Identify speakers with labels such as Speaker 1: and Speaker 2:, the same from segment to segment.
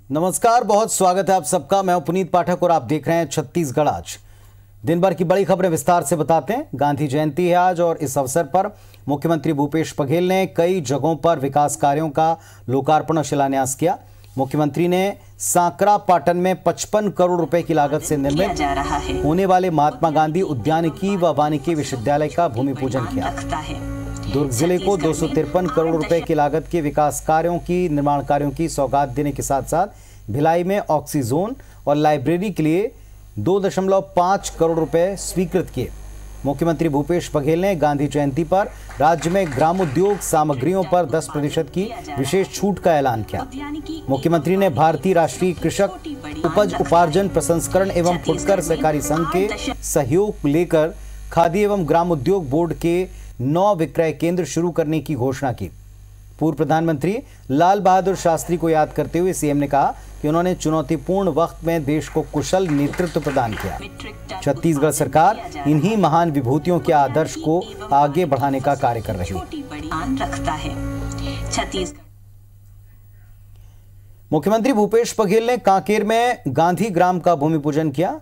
Speaker 1: नमस्कार, बहुत स्वागत है आप सबका। मैं पुनीत पाठक और आप देख रहे हैं छत्तीसगढ़ आज। दिन भर की बड़ी खबरें विस्तार से बताते हैं। गांधी जयंती है आज और इस अवसर पर मुख्यमंत्री भूपेश बघेल ने कई जगहों पर विकास कार्यों का लोकार्पण और शिलान्यास किया। मुख्यमंत्री ने सांकरा पाटन में 55 करोड़ रुपए की लागत से निर्मित होने वाले महात्मा गांधी उद्यानिकी व वानिकी विश्वविद्यालय का भूमि पूजन किया। दुर्ग जिले को 253 करोड़ रुपए की लागत के विकास कार्यों की निर्माण कार्यों की सौगात देने के साथ साथ भिलाई में ऑक्सीजोन और लाइब्रेरी के लिए 2.5 करोड़ रुपए स्वीकृत किए। मुख्यमंत्री भूपेश बघेल ने गांधी जयंती पर राज्य में ग्रामोद्योग सामग्रियों पर 10% की विशेष छूट का ऐलान किया। मुख्यमंत्री ने भारतीय राष्ट्रीय कृषक उपज उपार्जन प्रसंस्करण एवं फुटकर सहकारी संघ के सहयोग लेकर खादी एवं ग्रामोद्योग बोर्ड के 9 विक्रय केंद्र शुरू करने की घोषणा की। पूर्व प्रधानमंत्री लाल बहादुर शास्त्री को याद करते हुए सीएम ने कहा कि उन्होंने चुनौतीपूर्ण वक्त में देश को कुशल नेतृत्व प्रदान किया। छत्तीसगढ़ सरकार इन्हीं महान विभूतियों के आदर्श को आगे बढ़ाने का कार्य कर रही है। मुख्यमंत्री भूपेश बघेल ने कांकेर में गांधी ग्राम का भूमि पूजन किया।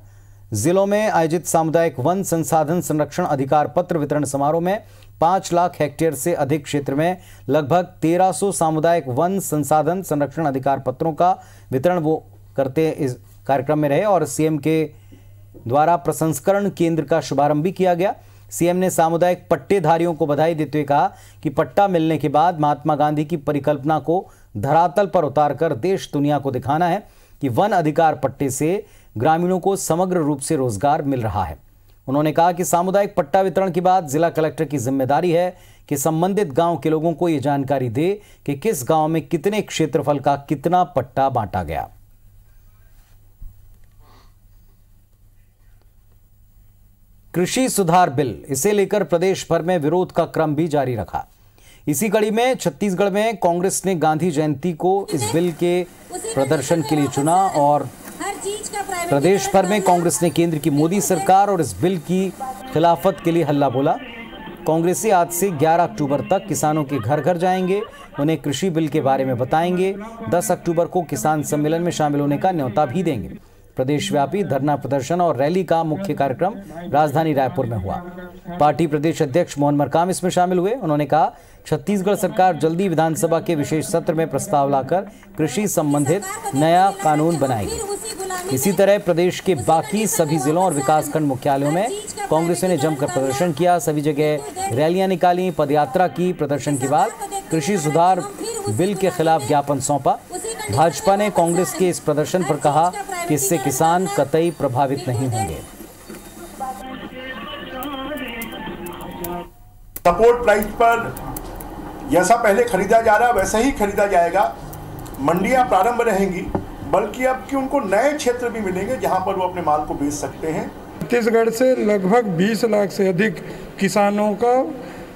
Speaker 1: जिलों में आयोजित सामुदायिक वन संसाधन संरक्षण अधिकार पत्र वितरण समारोह में 5 लाख हेक्टेयर से अधिक क्षेत्र में लगभग 1300 सामुदायिक वन संसाधन संरक्षण अधिकार पत्रों का वितरण वो करते इस कार्यक्रम में रहे और सीएम के द्वारा प्रसंस्करण केंद्र का शुभारंभ भी किया गया। सीएम ने सामुदायिक पट्टेधारियों को बधाई देते हुए कहा कि पट्टा मिलने के बाद महात्मा गांधी की परिकल्पना को धरातल पर उतारकर देश दुनिया को दिखाना है कि वन अधिकार पट्टे से ग्रामीणों को समग्र रूप से रोजगार मिल रहा है। उन्होंने कहा कि सामुदायिक पट्टा वितरण के बाद जिला कलेक्टर की जिम्मेदारी है कि संबंधित गांव के लोगों को यह जानकारी दे कि किस गांव में कितने क्षेत्रफल का कितना पट्टा बांटा गया। कृषि सुधार बिल, इसे लेकर प्रदेश भर में विरोध का क्रम भी जारी रखा। इसी कड़ी में छत्तीसगढ़ में कांग्रेस ने गांधी जयंती को इस बिल के प्रदर्शन के लिए चुना और प्रदेश भर में कांग्रेस ने केंद्र की मोदी सरकार और इस बिल की खिलाफत के लिए हल्ला बोला। कांग्रेसी आज से 11 अक्टूबर तक किसानों के घर घर जाएंगे, उन्हें कृषि बिल के बारे में बताएंगे। 10 अक्टूबर को किसान सम्मेलन में शामिल होने का न्योता भी देंगे। प्रदेशव्यापी धरना प्रदर्शन और रैली का मुख्य कार्यक्रम राजधानी रायपुर में हुआ। पार्टी प्रदेश अध्यक्ष मोहन मरकाम इसमें शामिल हुए। उन्होंने कहा छत्तीसगढ़ सरकार जल्दी विधानसभा के विशेष सत्र में प्रस्ताव लाकर कृषि संबंधित नया कानून बनाएगी। इसी तरह प्रदेश के बाकी सभी जिलों और विकासखंड मुख्यालयों में कांग्रेस ने जमकर प्रदर्शन किया। सभी जगह रैलियां निकाली, पदयात्रा की। प्रदर्शन के बाद कृषि सुधार बिल के खिलाफ ज्ञापन सौंपा। भाजपा ने कांग्रेस के इस प्रदर्शन पर कहा कि इससे किसान कतई प्रभावित नहीं होंगे।
Speaker 2: सपोर्ट प्राइस पर जैसा पहले खरीदा जा रहा है वैसा ही खरीदा जाएगा। मंडियां प्रारंभ रहेंगी, बल्कि अब कि उनको नए क्षेत्र भी मिलेंगे जहां पर वो अपने माल को बेच सकते हैं।
Speaker 3: छत्तीसगढ़ से लगभग 20 लाख से अधिक किसानों का,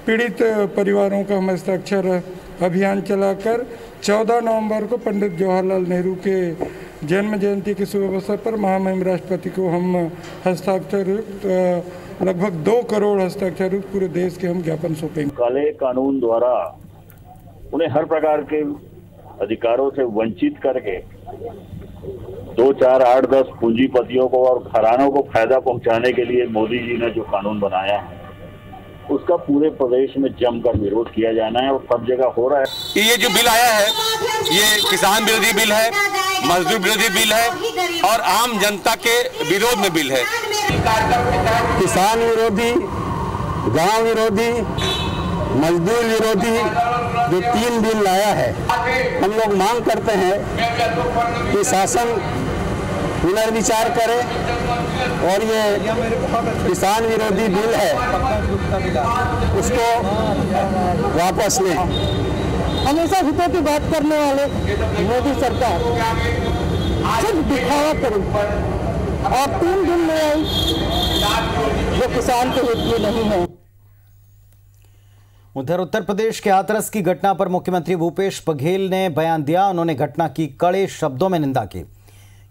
Speaker 3: पीड़ित परिवारों का हम हस्ताक्षर अभियान चलाकर 14 नवंबर को पंडित जवाहरलाल नेहरू के जन्म जयंती के शुभ अवसर पर महामहिम राष्ट्रपति को हम हस्ताक्षर लगभग 2 करोड़ हस्ताक्षर पूरे देश के हम ज्ञापन सौंपेंगे।
Speaker 4: काले कानून द्वारा उन्हें हर प्रकार के अधिकारों से वंचित करके 2, 4, 8, 10 पूंजीपतियों को और घरानों को फायदा पहुंचाने के लिए मोदी जी ने जो कानून बनाया है उसका पूरे प्रदेश में जमकर विरोध किया जाना है और सब जगह हो रहा है।
Speaker 5: ये जो बिल आया है ये किसान विरोधी बिल है, मजदूर विरोधी बिल है और आम जनता के विरोध में बिल है।
Speaker 6: किसान विरोधी, गांव विरोधी, मजदूर विरोधी जो 3 बिल लाया है, हम लोग मांग करते हैं कि शासन पुनर्विचार करे और ये किसान विरोधी बिल है उसको वापस लें।
Speaker 7: हमेशा हितों की बात करने वाले मोदी सरकार सिर्फ दिखावा करें और 3 बिल ले आई जो किसान के हित में नहीं है।
Speaker 1: उधर उत्तर प्रदेश के हाथरस की घटना पर मुख्यमंत्री भूपेश बघेल ने बयान दिया। उन्होंने घटना की कड़े शब्दों में निंदा की।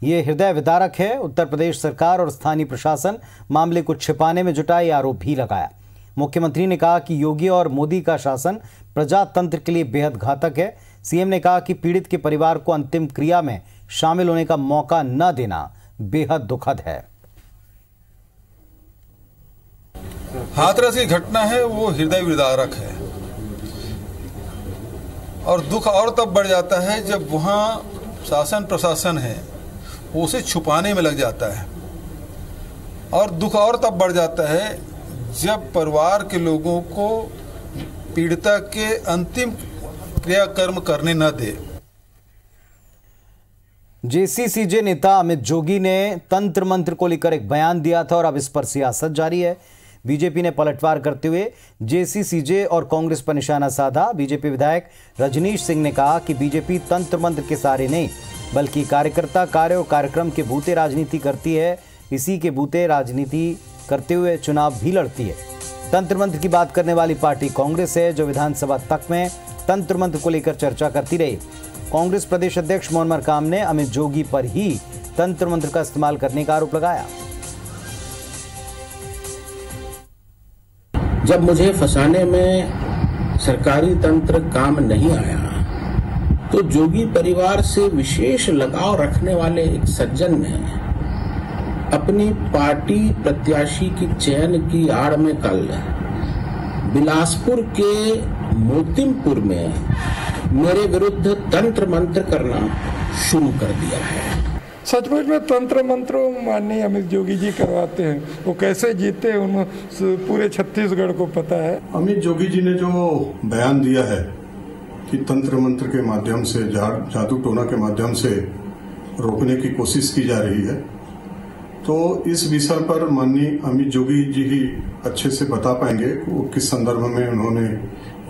Speaker 1: ये हृदय विदारक है। उत्तर प्रदेश सरकार और स्थानीय प्रशासन मामले को छिपाने में जुटा, ये आरोप भी लगाया। मुख्यमंत्री ने कहा कि योगी और मोदी का शासन प्रजातंत्र के लिए बेहद घातक है। सीएम ने कहा कि पीड़ित के परिवार को अंतिम क्रिया में शामिल होने का मौका न देना बेहद दुखद है।
Speaker 8: हाथरस की घटना है वो हृदय विदारक है और दुख और तब बढ़ जाता है जब वहाँ शासन प्रशासन है वो उसे छुपाने में लग जाता है, और दुख और तब बढ़ जाता है जब परिवार के लोगों को पीड़िता के अंतिम क्रियाकर्म करने न दे।
Speaker 1: जेसीसीजे नेता अमित जोगी ने तंत्र मंत्र को लेकर एक बयान दिया था और अब इस पर सियासत जारी है। बीजेपी ने पलटवार करते हुए जेसीसीजे और कांग्रेस पर निशाना साधा। बीजेपी विधायक रजनीश सिंह ने कहा कि बीजेपी तंत्र मंत्र के सहारे नहीं बल्कि कार्यकर्ता कार्य और कार्यक्रम के बूते राजनीति करती है। इसी के बूते राजनीति करते हुए चुनाव भी लड़ती है। तंत्र मंत्र की बात करने वाली पार्टी कांग्रेस है, जो विधानसभा तक में तंत्र मंत्र को लेकर चर्चा करती रही। कांग्रेस प्रदेश अध्यक्ष मोहन मरकाम ने अमित जोगी पर ही तंत्र मंत्र का इस्तेमाल करने का आरोप लगाया।
Speaker 9: जब मुझे फंसाने में सरकारी तंत्र काम नहीं आया तो जोगी परिवार से विशेष लगाव रखने वाले एक सज्जन ने अपनी पार्टी प्रत्याशी की चयन की आड़ में कल बिलासपुर के मोतिमपुर में मेरे विरुद्ध तंत्र मंत्र करना शुरू कर दिया है।
Speaker 3: सचमुच में तंत्र मंत्र माननीय अमित जोगी जी करवाते हैं। वो कैसे जीते हैं उन पूरे छत्तीसगढ़ को पता है।
Speaker 10: अमित जोगी जी ने जो बयान दिया है कि तंत्र मंत्र के माध्यम से जादू टोना के माध्यम से रोकने की कोशिश की जा रही है, तो इस विषय पर माननीय अमित जोगी जी ही अच्छे से बता पाएंगे वो किस संदर्भ में उन्होंने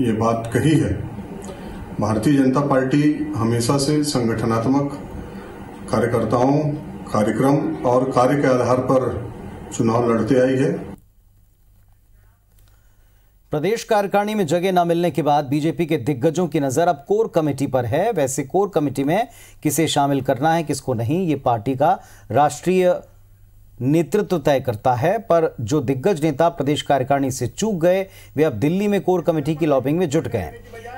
Speaker 10: ये बात कही है। भारतीय जनता पार्टी हमेशा से संगठनात्मक कार्यकर्ताओं, कार्यक्रम और कार्य के आधार पर चुनाव लड़ते आई है।
Speaker 1: प्रदेश कार्यकारिणी में जगह न मिलने के बाद बीजेपी के दिग्गजों की नजर अब कोर कमेटी पर है। वैसे कोर कमेटी में किसे शामिल करना है, किसको नहीं, ये पार्टी का राष्ट्रीय नेतृत्व तय करता है। पर जो दिग्गज नेता प्रदेश कार्यकारिणी से चूक गए वे अब दिल्ली में कोर कमेटी की लॉबिंग में जुट गए।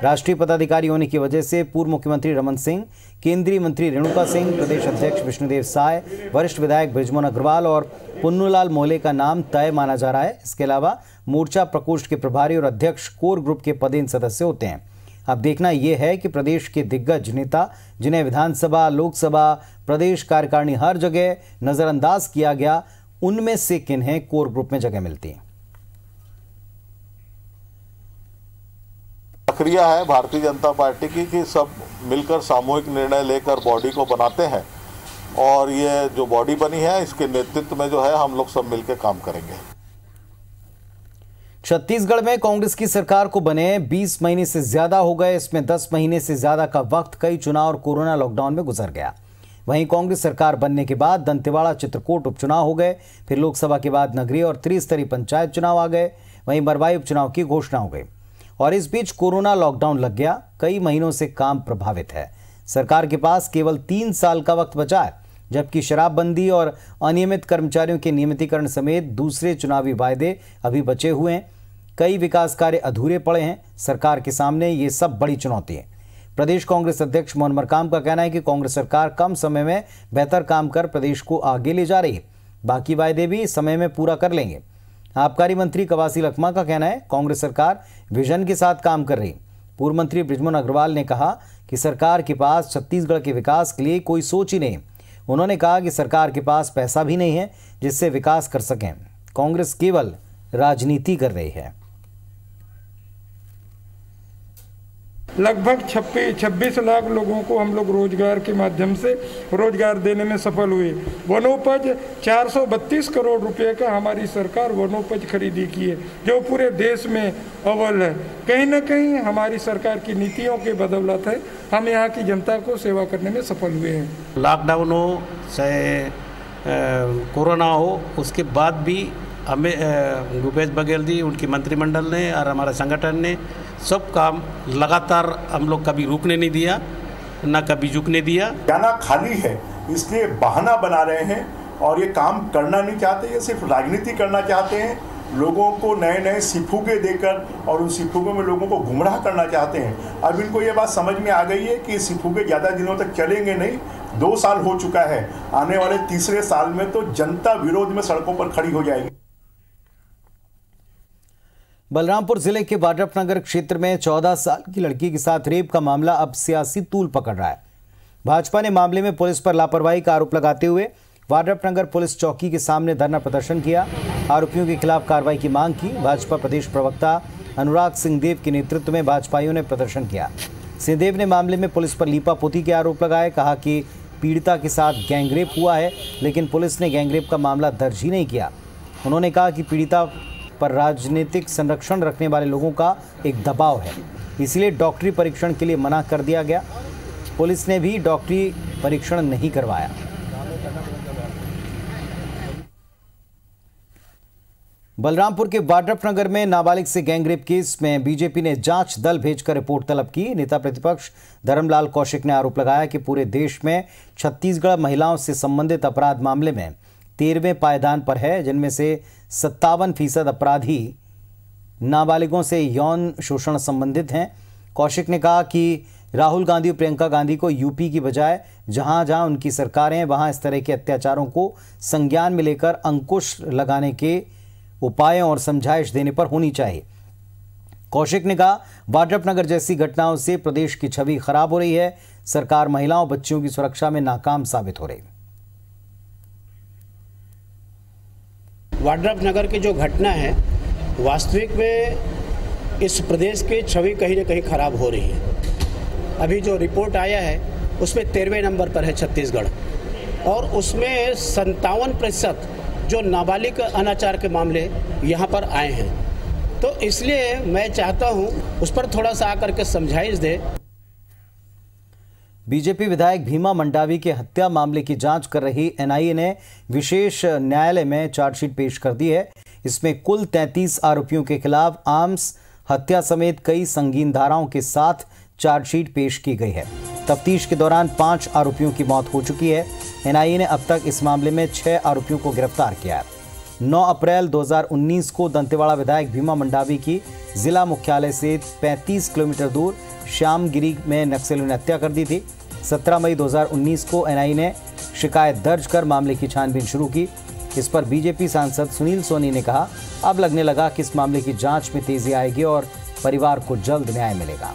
Speaker 1: राष्ट्रीय पदाधिकारी होने की वजह से पूर्व मुख्यमंत्री रमन सिंह, केंद्रीय मंत्री रेणुका सिंह, प्रदेश अध्यक्ष विष्णुदेव साय, वरिष्ठ विधायक बृजमोहन अग्रवाल और पुन्नूलाल मोहले का नाम तय माना जा रहा है। इसके अलावा मोर्चा प्रकोष्ठ के प्रभारी और अध्यक्ष कोर ग्रुप के पदेन सदस्य होते हैं। अब देखना यह है कि प्रदेश के दिग्गज नेता जिन्हें विधानसभा, लोकसभा, प्रदेश कार्यकारिणी हर जगह नजरअंदाज किया गया, उनमें से किन्हें कोर ग्रुप में जगह मिलती है।
Speaker 11: प्रक्रिया है भारतीय जनता पार्टी की कि सब मिलकर सामूहिक निर्णय लेकर बॉडी को बनाते हैं और ये जो बॉडी बनी है इसके नेतृत्व में जो है हम लोग सब मिलकर काम करेंगे।
Speaker 1: छत्तीसगढ़ में कांग्रेस की सरकार को बने 20 महीने से ज्यादा हो गए। इसमें 10 महीने से ज्यादा का वक्त कई चुनाव और कोरोना लॉकडाउन में गुजर गया। वहीं कांग्रेस सरकार बनने के बाद दंतेवाड़ा, चित्रकूट उपचुनाव हो गए, फिर लोकसभा के बाद नगरीय और त्रिस्तरीय पंचायत चुनाव आ गए, वहीं मरवाई उपचुनाव की घोषणा हो गई और इस बीच कोरोना लॉकडाउन लग गया। कई महीनों से काम प्रभावित है। सरकार के पास केवल 3 साल का वक्त बचा है, जबकि शराबबंदी और अनियमित कर्मचारियों के नियमितीकरण समेत दूसरे चुनावी वायदे अभी बचे हुए हैं। कई विकास कार्य अधूरे पड़े हैं। सरकार के सामने ये सब बड़ी चुनौती है। प्रदेश कांग्रेस अध्यक्ष मोहन मरकाम का कहना है कि कांग्रेस सरकार कम समय में बेहतर काम कर प्रदेश को आगे ले जा रही है, बाकी वायदे भी समय में पूरा कर लेंगे। आबकारी मंत्री कवासी लखमा का कहना है कांग्रेस सरकार विजन के साथ काम कर रही। पूर्व मंत्री बृजमोहन अग्रवाल ने कहा कि सरकार के पास छत्तीसगढ़ के विकास के लिए कोई सोच ही नहीं। उन्होंने कहा कि सरकार के पास पैसा भी नहीं है जिससे विकास कर सकें। कांग्रेस केवल राजनीति कर रही है।
Speaker 3: लगभग 26 लाख लोगों को हम लोग रोजगार के माध्यम से रोजगार देने में सफल हुए। वनोपज 432 करोड़ रुपए का हमारी सरकार वनोपज खरीदी की है, जो पूरे देश में अव्वल है। कहीं ना कहीं हमारी सरकार की नीतियों के बदौलत है हम यहाँ की जनता को सेवा करने में सफल हुए हैं।
Speaker 12: लॉकडाउन हो चाहे कोरोना हो, उसके बाद भी हमें भूपेश बघेल जी, उनकी मंत्रिमंडल ने और हमारा संगठन ने सब काम लगातार हम लोग कभी रुकने नहीं दिया, ना कभी झुकने दिया।
Speaker 2: जाना खाली है इसलिए बहाना बना रहे हैं और ये काम करना नहीं चाहते, ये सिर्फ राजनीति करना चाहते हैं। लोगों को नए नए सिफुगे देकर और उन सिफुगों में लोगों को गुमराह करना चाहते हैं। अब इनको ये बात समझ में आ गई है कि सिफुगे ज़्यादा दिनों तक चलेंगे नहीं, 2 साल हो चुका है, आने वाले तीसरे साल में तो जनता विरोध में सड़कों पर खड़ी हो जाएगी।
Speaker 1: बलरामपुर जिले के वाड्रफनगर क्षेत्र में 14 साल की लड़की के साथ रेप का मामला अब सियासी तूल पकड़ रहा है। भाजपा ने मामले में पुलिस पर लापरवाही का आरोप लगाते हुए वाड्रफनगर पुलिस चौकी के सामने धरना प्रदर्शन किया। आरोपियों के खिलाफ कार्रवाई की मांग की। भाजपा प्रदेश प्रवक्ता अनुराग सिंहदेव के नेतृत्व में भाजपाइयों ने प्रदर्शन किया। सिंहदेव ने मामले में पुलिस पर लीपापोती के आरोप लगाए। कहा कि पीड़िता के साथ गैंगरेप हुआ है, लेकिन पुलिस ने गैंगरेप का मामला दर्ज ही नहीं किया। उन्होंने कहा कि पीड़िता पर राजनीतिक संरक्षण रखने वाले लोगों का एक दबाव है, इसलिए डॉक्टरी परीक्षण के लिए मना कर दिया गया। पुलिस ने भी डॉक्टरी परीक्षण नहीं करवाया। बलरामपुर के वाड्रफनगर में नाबालिग से गैंगरेप केस में बीजेपी ने जांच दल भेजकर रिपोर्ट तलब की। नेता प्रतिपक्ष धर्मलाल कौशिक ने आरोप लगाया कि पूरे देश में छत्तीसगढ़ महिलाओं से संबंधित अपराध मामले में 13वें पायदान पर है, जिनमें से 57% अपराधी नाबालिगों से यौन शोषण संबंधित हैं। कौशिक ने कहा कि राहुल गांधी और प्रियंका गांधी को यूपी की बजाय जहां जहां उनकी सरकारें हैं वहां इस तरह के अत्याचारों को संज्ञान में लेकर अंकुश लगाने के उपायों और समझाइश देने पर होनी चाहिए। कौशिक ने कहा, वाड्रफनगर जैसी घटनाओं से प्रदेश की छवि खराब हो रही है। सरकार महिलाओं बच्चियों की सुरक्षा में नाकाम साबित हो रही।
Speaker 13: वाड्रफनगर की जो घटना है, वास्तविक में इस प्रदेश की छवि कहीं ना कहीं खराब हो रही है। अभी जो रिपोर्ट आया है उसमें 13वें नंबर पर है छत्तीसगढ़, और उसमें 57% जो नाबालिग अनाचार के मामले यहाँ पर आए हैं। तो इसलिए मैं चाहता हूँ उस पर थोड़ा सा आकर के समझाइश दे।
Speaker 1: बीजेपी विधायक भीमा मंडावी के हत्या मामले की जांच कर रही एनआईए ने विशेष न्यायालय में चार्जशीट पेश कर दी है। इसमें कुल 33 आरोपियों के खिलाफ आर्म्स, हत्या समेत कई संगीन धाराओं के साथ चार्जशीट पेश की गई है। तफ्तीश के दौरान 5 आरोपियों की मौत हो चुकी है। एनआईए ने अब तक इस मामले में 6 आरोपियों को गिरफ्तार किया है। 9 अप्रैल 2019 को दंतेवाड़ा विधायक भीमा मंडावी की जिला मुख्यालय से 35 किलोमीटर दूर श्यामगिरी में नक्सलियों ने हत्या कर दी थी। 17 मई 2019 को एनआईए ने शिकायत दर्ज कर मामले की छानबीन शुरू की। इस पर बीजेपी सांसद सुनील सोनी ने कहा, अब लगने लगा कि इस मामले की जांच में तेजी आएगी और परिवार को जल्द न्याय मिलेगा।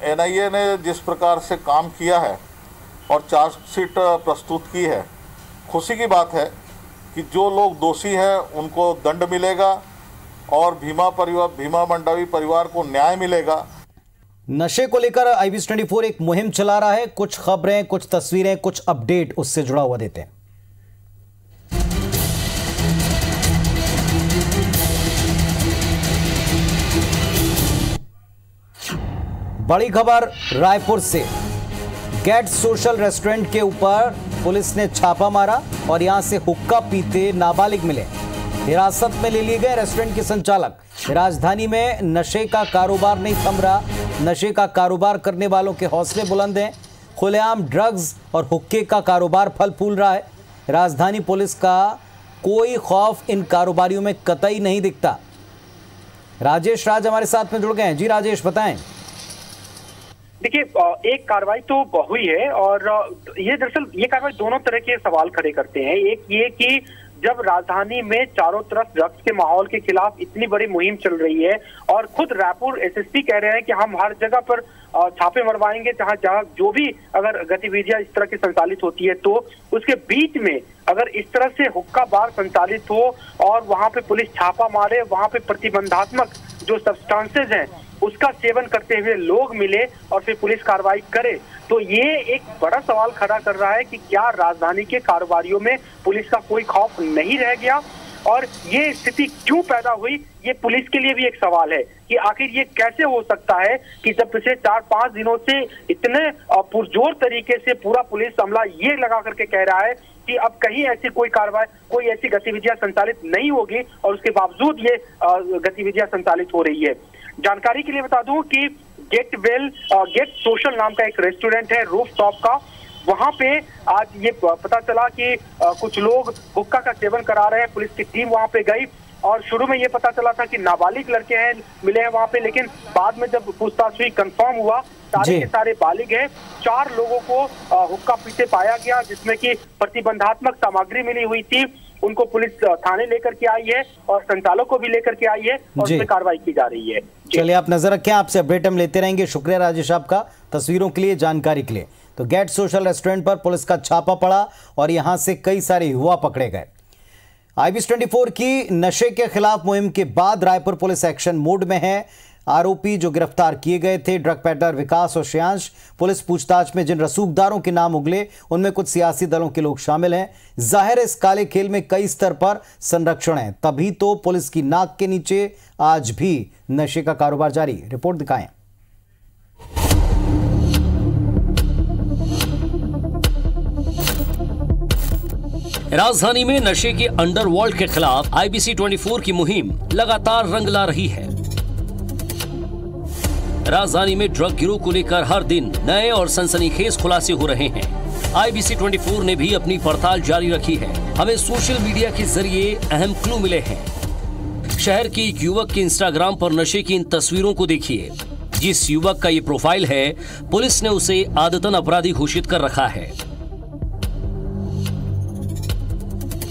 Speaker 11: एनआईए ने जिस प्रकार से काम किया है और चार्जशीट प्रस्तुत की है, खुशी की बात है कि जो लोग दोषी हैं उनको दंड मिलेगा और भीमा मंडावी परिवार को न्याय मिलेगा।
Speaker 1: नशे को लेकर IBS24 एक मुहिम चला रहा है। कुछ खबरें, कुछ तस्वीरें, कुछ अपडेट उससे जुड़ा हुआ देते हैं। बड़ी खबर रायपुर से। गेट सोशल रेस्टोरेंट के ऊपर पुलिस ने छापा मारा और यहां से हुक्का पीते नाबालिग मिले। हिरासत में ले लिए गए रेस्टोरेंट के संचालक। राजधानी में नशे का कारोबार नहीं थम रहा। नशे का कारोबार करने वालों के हौसले बुलंद हैं। खुलेआम ड्रग्स और हुक्के का कारोबार फल फूल रहा है। राजधानी पुलिस का कोई खौफ इन कारोबारियों में कतई नहीं दिखता। राजेश राज हमारे साथ में जुड़ गए हैं। जी राजेश, बताएं।
Speaker 14: देखिए, एक कार्रवाई तो हुई है और ये दरअसल ये कार्रवाई दोनों तरह के सवाल खड़े करते हैं। एक ये कि जब राजधानी में चारों तरफ ड्रग्स के माहौल के खिलाफ इतनी बड़ी मुहिम चल रही है और खुद रायपुर एसएसपी कह रहे हैं कि हम हर जगह पर छापे मरवाएंगे जहां जहां जो भी अगर गतिविधियां इस तरह की संचालित होती है, तो उसके बीच में अगर इस तरह से हुक्का बार संचालित हो और वहां पे पुलिस छापा मारे, वहां पे प्रतिबंधात्मक जो सब्सटेंसेज हैं उसका सेवन करते हुए लोग मिले और फिर पुलिस कार्रवाई करे, तो ये एक बड़ा सवाल खड़ा कर रहा है कि क्या राजधानी के कारोबारियों में पुलिस का कोई खौफ नहीं रह गया और ये स्थिति क्यों पैदा हुई। ये पुलिस के लिए भी एक सवाल है कि आखिर ये कैसे हो सकता है कि जब पिछले 4-5 दिनों से इतने पुरजोर तरीके से पूरा पुलिस अमला ये लगा करके कह रहा है कि अब कहीं ऐसी कोई कार्रवाई, कोई ऐसी गतिविधियां संचालित नहीं होगी और उसके बावजूद ये गतिविधियां संचालित हो रही है। जानकारी के लिए बता दूं कि गेट सोशल नाम का एक रेस्टोरेंट है रूफटॉप का, वहां पे आज ये पता चला कि कुछ लोग हुक्का का सेवन करा रहे हैं। पुलिस की टीम वहां पे गई और शुरू में ये पता चला था कि नाबालिग लड़के हैं मिले हैं वहां पे, लेकिन बाद में जब पूछताछ हुई कंफर्म हुआ सारे के सारे बालिग हैं। 4 लोगों को हुक्का पीते पाया गया, जिसमें कि प्रतिबंधात्मक सामग्री मिली हुई थी। उनको पुलिस थाने लेकर के आई है और संचालक को भी लेकर के आई है और उसमें कार्रवाई की जा रही है।
Speaker 1: चलिए आप नजर रखें, आपसे अपडेट हम लेते रहेंगे। शुक्रिया राजेश आपका तस्वीरों के लिए, जानकारी के लिए। तो गेट सोशल रेस्टोरेंट पर पुलिस का छापा पड़ा और यहां से कई सारे युवा पकड़े गए। IBC 24 की नशे के खिलाफ मुहिम के बाद रायपुर पुलिस एक्शन मोड में है। आरोपी जो गिरफ्तार किए गए थे ड्रग पैडलर विकास और श्रेयांश, पुलिस पूछताछ में जिन रसूखदारों के नाम उगले उनमें कुछ सियासी दलों के लोग शामिल हैं। जाहिर है इस काले खेल में कई स्तर पर संरक्षण है, तभी तो पुलिस की नाक के नीचे आज भी नशे का कारोबार जारी। रिपोर्ट दिखाएं।
Speaker 15: राजधानी में नशे के अंडरवर्ल्ड के खिलाफ IBC 24 की मुहिम लगातार रंग ला रही है। राजधानी में ड्रग गिरोह को लेकर हर दिन नए और सनसनीखेज खुलासे हो रहे हैं। IBC 24 ने भी अपनी पड़ताल जारी रखी है। हमें सोशल मीडिया के जरिए अहम क्लू मिले हैं। शहर के एक युवक के इंस्टाग्राम पर नशे की इन तस्वीरों को देखिए। जिस युवक का ये प्रोफाइल है, पुलिस ने उसे आदतन अपराधी घोषित कर रखा है।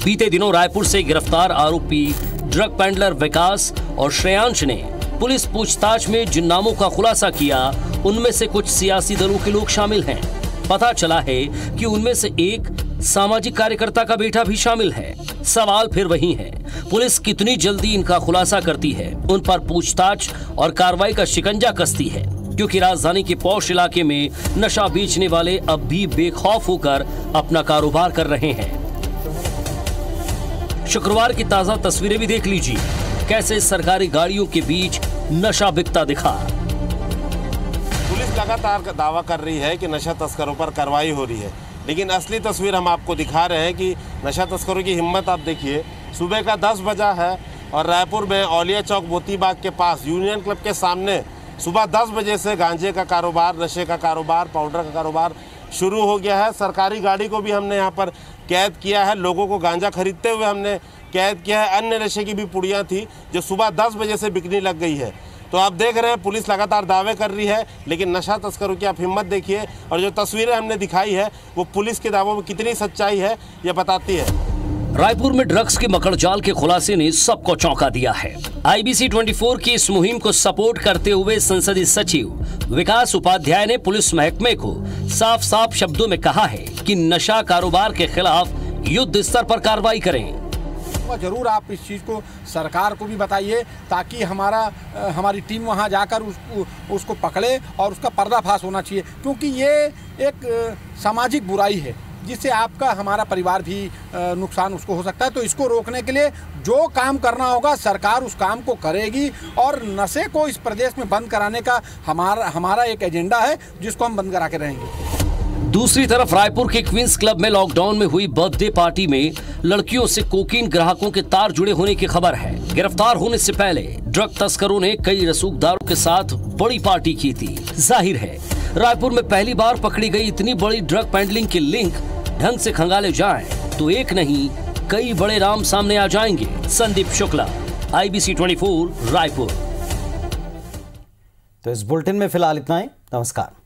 Speaker 15: बीते दिनों रायपुर से गिरफ्तार आरोपी ड्रग पैडलर विकास और श्रेयांश ने पुलिस पूछताछ में जिन नामों का खुलासा किया उनमें से कुछ सियासी दलों के लोग शामिल हैं। पता चला है कि उनमें से एक सामाजिक कार्यकर्ता का बेटा भी शामिल है। सवाल फिर वही है, पुलिस कितनी जल्दी इनका खुलासा करती है, उन पर पूछताछ और कार्रवाई का शिकंजा कसती है, क्योंकि राजधानी के पौष इलाके में नशा बेचने वाले अब भी बेखौफ होकर अपना कारोबार कर रहे हैं। शुक्रवार की ताजा तस्वीरें भी देख लीजिए, कैसे सरकारी गाड़ियों के बीच नशा बिकता दिखा।
Speaker 16: पुलिस लगातार दावा कर रही है कि नशा तस्करों पर कार्रवाई हो रही है, लेकिन असली तस्वीर हम आपको दिखा रहे हैं कि नशा तस्करों की हिम्मत आप देखिए। सुबह का 10 बजा है और रायपुर में औलिया चौक मोतीबाग के पास यूनियन क्लब के सामने सुबह 10 बजे से गांजे का कारोबार, नशे का कारोबार, पाउडर का कारोबार शुरू हो गया है। सरकारी गाड़ी को भी हमने यहाँ पर कैद किया है, लोगों को गांजा खरीदते हुए हमने कैद किया है। अन्य नशे की भी पुड़ियाँ थी जो सुबह 10 बजे से बिकने लग गई है। तो आप देख रहे हैं पुलिस लगातार दावे कर रही है, लेकिन नशा तस्करों की आप हिम्मत देखिए और जो तस्वीरें हमने दिखाई है वो पुलिस के दावों में कितनी सच्चाई है ये बताती है।
Speaker 15: रायपुर में ड्रग्स के मकड़जाल के खुलासे ने सबको चौंका दिया है। IBC 24 की इस मुहिम को सपोर्ट करते हुए संसदीय सचिव विकास उपाध्याय ने पुलिस महकमे को साफ साफ शब्दों में कहा है कि नशा कारोबार के खिलाफ युद्ध स्तर पर कार्रवाई करें।
Speaker 17: जरूर आप इस चीज़ को सरकार को भी बताइए ताकि हमारी टीम वहां जाकर उसको पकड़े और उसका पर्दाफाश होना चाहिए, क्योंकि ये एक सामाजिक बुराई है जिससे आपका हमारा परिवार भी नुकसान उसको हो सकता है। तो इसको रोकने के लिए जो काम करना होगा सरकार उस काम को करेगी और नशे को इस प्रदेश में बंद कराने का हमारा एक एजेंडा है जिसको हम बंद करा के रहेंगे।
Speaker 15: दूसरी तरफ रायपुर के क्वींस क्लब में लॉकडाउन में हुई बर्थडे पार्टी में लड़कियों से कोकीन ग्राहकों के तार जुड़े होने की खबर है। गिरफ्तार होने से पहले ड्रग तस्करों ने कई रसूखदारों के साथ बड़ी पार्टी की थी। जाहिर है रायपुर में पहली बार पकड़ी गई इतनी बड़ी ड्रग पैडलिंग के लिंक ढंग से खंगाले जाएं तो एक नहीं कई बड़े नाम सामने आ जाएंगे। संदीप शुक्ला, IBC 24 रायपुर।
Speaker 1: तो इस बुलेटिन में फिलहाल इतना ही। नमस्कार।